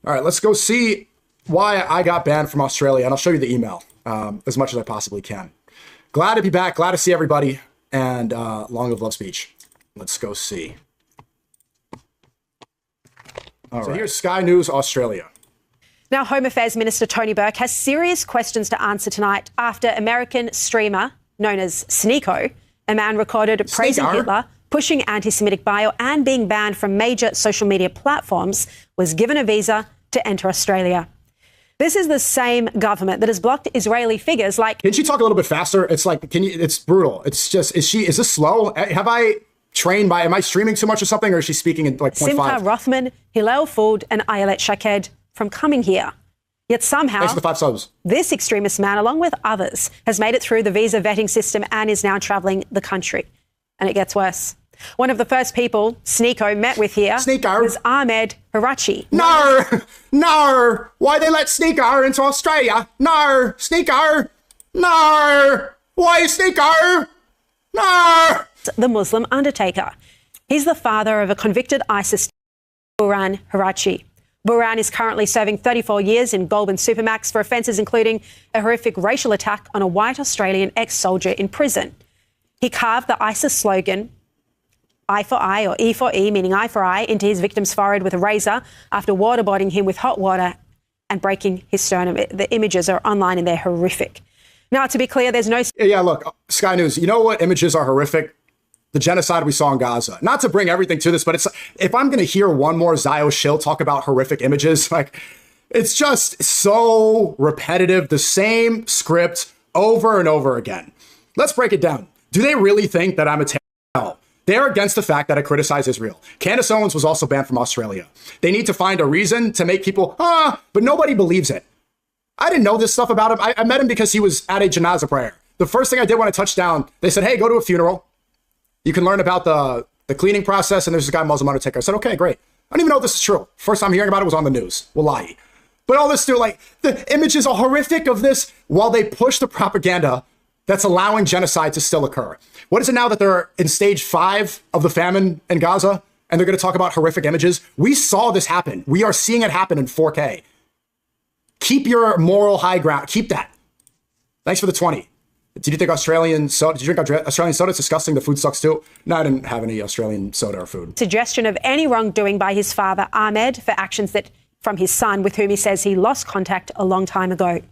All right, let's go see why I got banned from Australia, and I'll show you the email as much as I possibly can. Glad to be back. Glad to see everybody, and long live love speech. Let's go see. All right. Here's Sky News Australia. Now, Home Affairs Minister Tony Burke has serious questions to answer tonight after American streamer known as SNEAKO, a man recorded praising Hitler, pushing anti-Semitic bio and being banned from major social media platforms, was given a visa to enter Australia. This is the same government that has blocked Israeli figures like... Can she talk a little bit faster? It's like, it's brutal. It's just, is this slow? Have I trained by, am I streaming too much or something? Or is she speaking in like 0.5? Simcha Rothman, Hillel Fuld and Ayelet Shaked from coming here. Yet somehow, thanks for the 5 subs. This extremist man, along with others, has made it through the visa vetting system and is now travelling the country. And it gets worse. One of the first people SNEAKO met with here was Ahmed Harachi. No! Why they let SNEAKO into Australia? No! SNEAKO! No! Why SNEAKO? No! The Muslim undertaker. He's the father of a convicted ISIS Buran Harachi. Buran is currently serving 34 years in Goulburn Supermax for offences including a horrific racial attack on a white Australian ex-soldier in prison. He carved the ISIS slogan, eye for eye, or E for E, meaning eye for eye, into his victim's forehead with a razor after waterboarding him with hot water and breaking his sternum. The images are online and they're horrific. Now, to be clear, there's no... Yeah, look, Sky News, you know what images are horrific? The genocide we saw in Gaza. Not to bring everything to this, but it's if I'm going to hear one more Zio Shill talk about horrific images, like, it's just so repetitive, the same script over and over again. Let's break it down. Do they really think that I'm a terrorist? No. They're against the fact that I criticize Israel. Candace Owens was also banned from Australia. They need to find a reason to make people, but nobody believes it. I didn't know this stuff about him. I met him because he was at a janazah prayer. The first thing I did when I touched down, they said, hey, go to a funeral. You can learn about the cleaning process, and there's this guy, Muslim undertaker. I said, okay, great. I don't even know if this is true. First time hearing about it was on the news. Wallahi. But all this, dude, like, the images are horrific of this while they push the propaganda that's allowing genocide to still occur. What is it now that they're in stage 5 of the famine in Gaza, and they're going to talk about horrific images? We saw this happen. We are seeing it happen in 4K. Keep your moral high ground. Keep that. Thanks for the 20. Did you think Australian soda? Did you drink Australian soda? It's disgusting. The food sucks too. No, I didn't have any Australian soda or food. Suggestion of any wrongdoing by his father, Ahmed, for actions that from his son, with whom he says he lost contact a long time ago.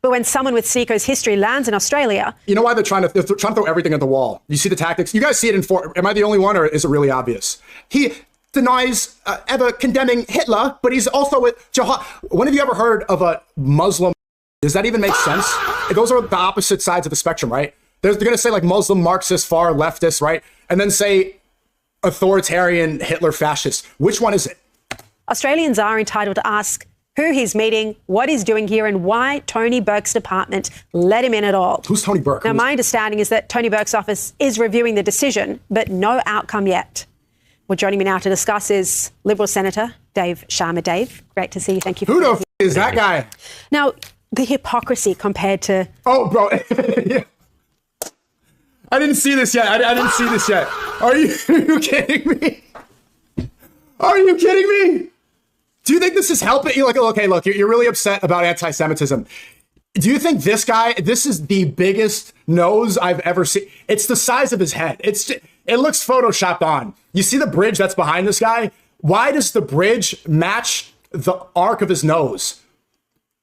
But when someone with SNEAKO's history lands in Australia... You know why they're trying to throw everything at the wall? You see the tactics? You guys see it in 4... Am I the only one, or is it really obvious? He denies ever condemning Hitler, but he's also with jihad. When have you ever heard of a Muslim... Does that even make sense? Those are the opposite sides of the spectrum, right? They're going to say like Muslim, Marxist, far leftist, right? And then say authoritarian, Hitler, fascist. Which one is it? Australians are entitled to ask who he's meeting, what he's doing here, and why Tony Burke's department let him in at all. Who's Tony Burke? Now, my understanding is that Tony Burke's office is reviewing the decision, but no outcome yet. Well, joining me now to discuss is Liberal Senator Dave Sharma. Dave, great to see you. Thank you for being here. Who the f is that guy? Now, the hypocrisy compared to... Oh, bro. Yeah. I didn't see this yet. I didn't see this yet. Are you kidding me? Are you kidding me? Do you think this is helping you? Like, okay, look, you're really upset about anti-Semitism. Do you think this guy, this is the biggest nose I've ever seen? It's the size of his head. It looks photoshopped on. You see the bridge that's behind this guy? Why does the bridge match the arc of his nose?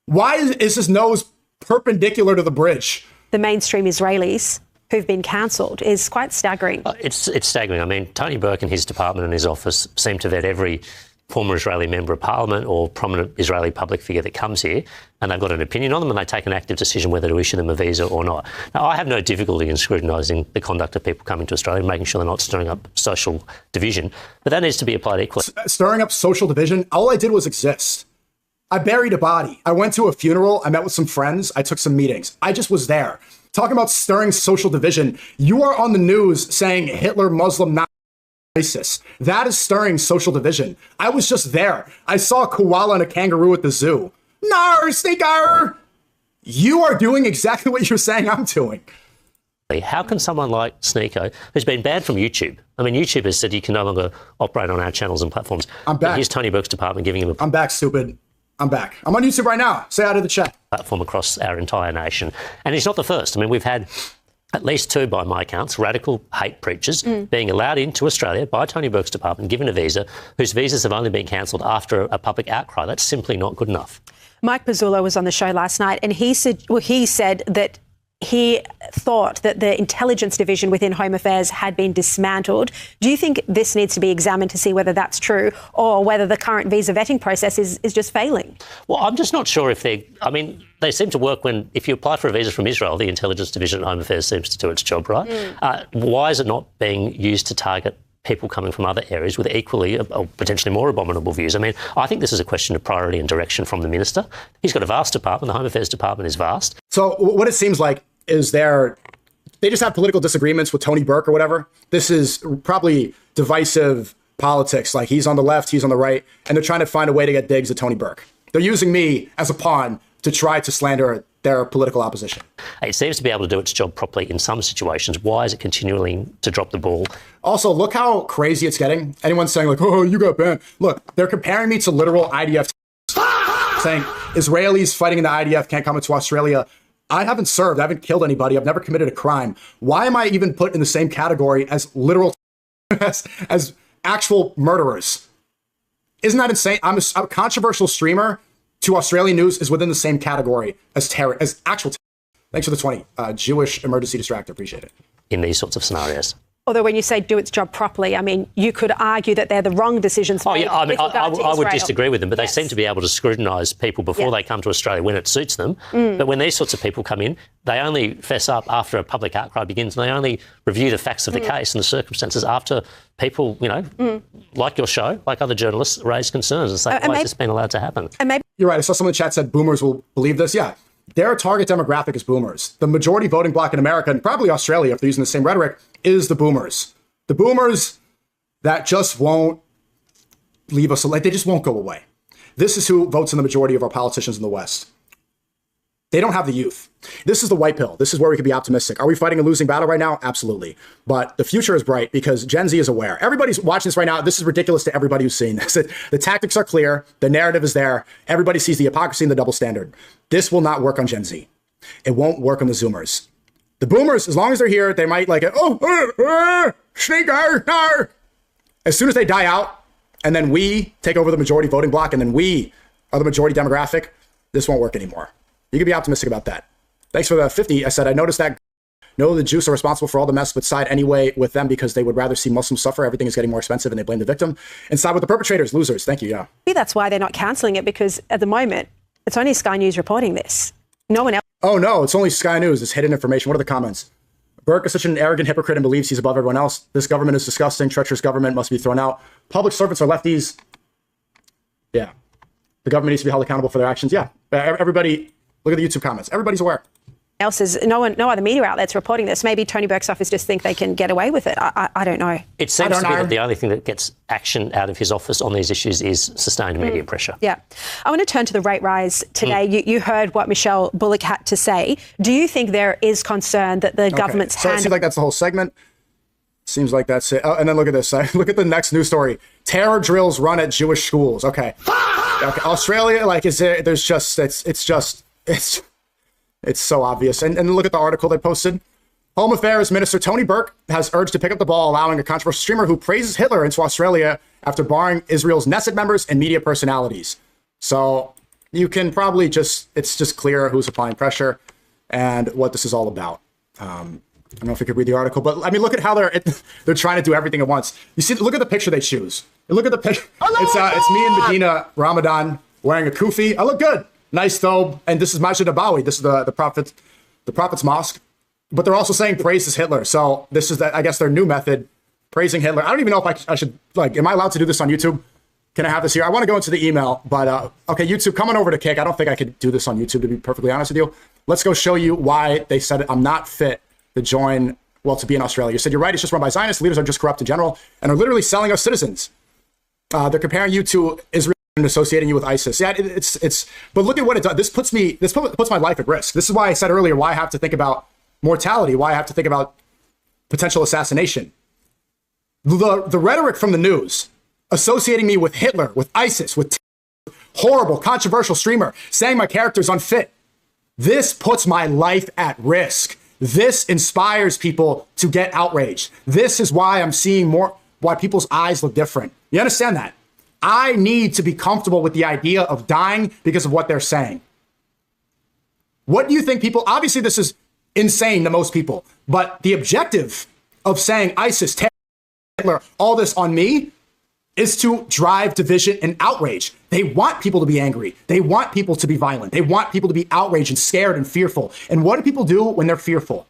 Why is his nose perpendicular to the bridge? The mainstream Israelis who've been cancelled is quite staggering. It's staggering. I mean, Tony Burke and his department and his office seem to vet every former Israeli member of parliament or prominent Israeli public figure that comes here, and they've got an opinion on them, and they take an active decision whether to issue them a visa or not. Now, I have no difficulty in scrutinising the conduct of people coming to Australia and making sure they're not stirring up social division, but that needs to be applied equally. Stirring up social division? All I did was exist. I buried a body. I went to a funeral. I met with some friends. I took some meetings. I just was there. Talking about stirring social division, you are on the news saying Hitler, Muslim, not ISIS. That is stirring social division. I was just there. I saw a koala and a kangaroo at the zoo. No, sneaker! You are doing exactly what you're saying I'm doing. How can someone like SNEAKO, who's been banned from YouTube, I mean, YouTube has said you can no longer operate on our channels and platforms. I'm back. Here's Tony Burke's department giving him a I'm back, stupid. I'm back. I'm on YouTube right now. Say hi to the chat. platform across our entire nation. And he's not the first. I mean, we've had at least 2, by my accounts, radical hate preachers being allowed into Australia by Tony Burke's department, given a visa, whose visas have only been cancelled after a public outcry. That's simply not good enough. Mike Pizzullo was on the show last night, and he said that he thought that the intelligence division within Home Affairs had been dismantled. Do you think this needs to be examined to see whether that's true, or whether the current visa vetting process is just failing? Well, I'm just not sure if I mean, they seem to work if you apply for a visa from Israel, the intelligence division at Home Affairs seems to do its job, right? Why is it not being used to target people coming from other areas with equally or potentially more abominable views? I mean, I think this is a question of priority and direction from the minister. He's got a vast department. The Home Affairs department is vast. So what it seems like is they just have political disagreements with Tony Burke or whatever. This is probably divisive politics. Like, he's on the left, he's on the right, and they're trying to find a way to get digs at Tony Burke. They're using me as a pawn to try to slander their political opposition. It seems to be able to do its job properly in some situations. Why is it continuing to drop the ball? Also, look how crazy it's getting. Anyone's saying like, oh, you got banned. Look, they're comparing me to literal IDF, saying Israelis fighting in the IDF can't come into Australia. I haven't served. I haven't killed anybody. I've never committed a crime. Why am I even put in the same category as literal, as actual murderers? Isn't that insane? I'm a controversial streamer to Australian news is within the same category as actual terror. Thanks for the 20. Jewish emergency distractor. Appreciate it. In these sorts of scenarios. Although when you say do its job properly, I mean, you could argue that they're the wrong decisions. Oh, yeah, I mean, I would disagree with them, but Yes. they seem to be able to scrutinise people before they come to Australia when it suits them. But when these sorts of people come in, they only fess up after a public outcry begins, and they only review the facts of the case and the circumstances after people, like your show, like other journalists, raise concerns and say, why has this been allowed to happen? And maybe You're right. I saw someone in the chat said boomers will believe this. Yeah. Their target demographic is boomers. The majority voting bloc in America, and probably Australia, if they're using the same rhetoric, is the boomers. The boomers that just won't leave us, like, they just won't go away. This is who votes in the majority of our politicians in the West. They don't have the youth. This is the white pill. This is where we can be optimistic. Are we fighting a losing battle right now? Absolutely. But the future is bright because Gen Z is aware. Everybody's watching this right now. This is ridiculous to everybody who's seen this. The tactics are clear. The narrative is there. Everybody sees the hypocrisy and the double standard. This will not work on Gen Z. It won't work on the Zoomers. The boomers, as long as they're here, they might like it. Sneaker. As soon as they die out, and then we take over the majority voting bloc, and then we are the majority demographic, this won't work anymore. You can be optimistic about that. Thanks for the 50. I said, I noticed that no, the Jews are responsible for all the mess, but side anyway with them because they would rather see Muslims suffer. Everything is getting more expensive and they blame the victim. And side with the perpetrators, losers. Thank you, yeah. maybe that's why they're not cancelling it, because at the moment, it's only Sky News reporting this. No one else. Oh, no, it's only Sky News. It's hidden information. What are the comments? Burke is such an arrogant hypocrite and believes he's above everyone else. This government is disgusting. Treacherous government must be thrown out. Public servants are lefties. Yeah. The government needs to be held accountable for their actions. Yeah. Everybody, look at the YouTube comments. Everybody's aware. No other media outlets reporting this. Maybe Tony Burke's office just think they can get away with it. I don't know. It seems to be that the only thing that gets action out of his office on these issues is sustained media pressure. Yeah. I want to turn to the rate rise today. You heard what Michelle Bullock had to say. Do you think there is concern that the government's So it seems like that's the whole segment. Seems like that's it. Oh, and then look at this. Look at the next news story. Terror drills run at Jewish schools. Okay. Okay. Australia, like, is there? There's just it's so obvious. And look at the article they posted. Home Affairs Minister Tony Burke has urged to pick up the ball, allowing a controversial streamer who praises Hitler into Australia after barring Israel's Knesset members and media personalities. So you can probably it's just clear who's applying pressure and what this is all about. I don't know if you could read the article, but I mean, look at how they're trying to do everything at once. You see, look at the picture they choose. Look at the picture. It's me and Medina Ramadan wearing a kufi. I look good. Nice though, and this is Masjid Nabawi. This is the Prophet's mosque. But they're also saying praises Hitler. So this is, I guess, their new method, praising Hitler. I don't even know if I should, like, am I allowed to do this on YouTube? Can I have this here? I want to go into the email, but okay, YouTube, come on over to Kick. I don't think I could do this on YouTube, to be perfectly honest with you. Let's go show you why they said I'm not fit to join, to be in Australia. You said you're right. It's just run by Zionists. Leaders are just corrupt in general and are literally selling us citizens. They're comparing you to Israel and associating you with ISIS. Yeah, but look at what it does. This puts my life at risk. This is why I said earlier why I have to think about mortality, why I have to think about potential assassination. The rhetoric from the news associating me with Hitler, with ISIS, with horrible, controversial streamer, saying my character's unfit. This puts my life at risk. This inspires people to get outraged. This is why I'm seeing why people's eyes look different. You understand that? I need to be comfortable with the idea of dying because of what they're saying. What do you think people, obviously this is insane to most people, but the objective of saying ISIS, Hitler, all this on me is to drive division and outrage. They want people to be angry. They want people to be violent. They want people to be outraged and scared and fearful. And what do people do when they're fearful?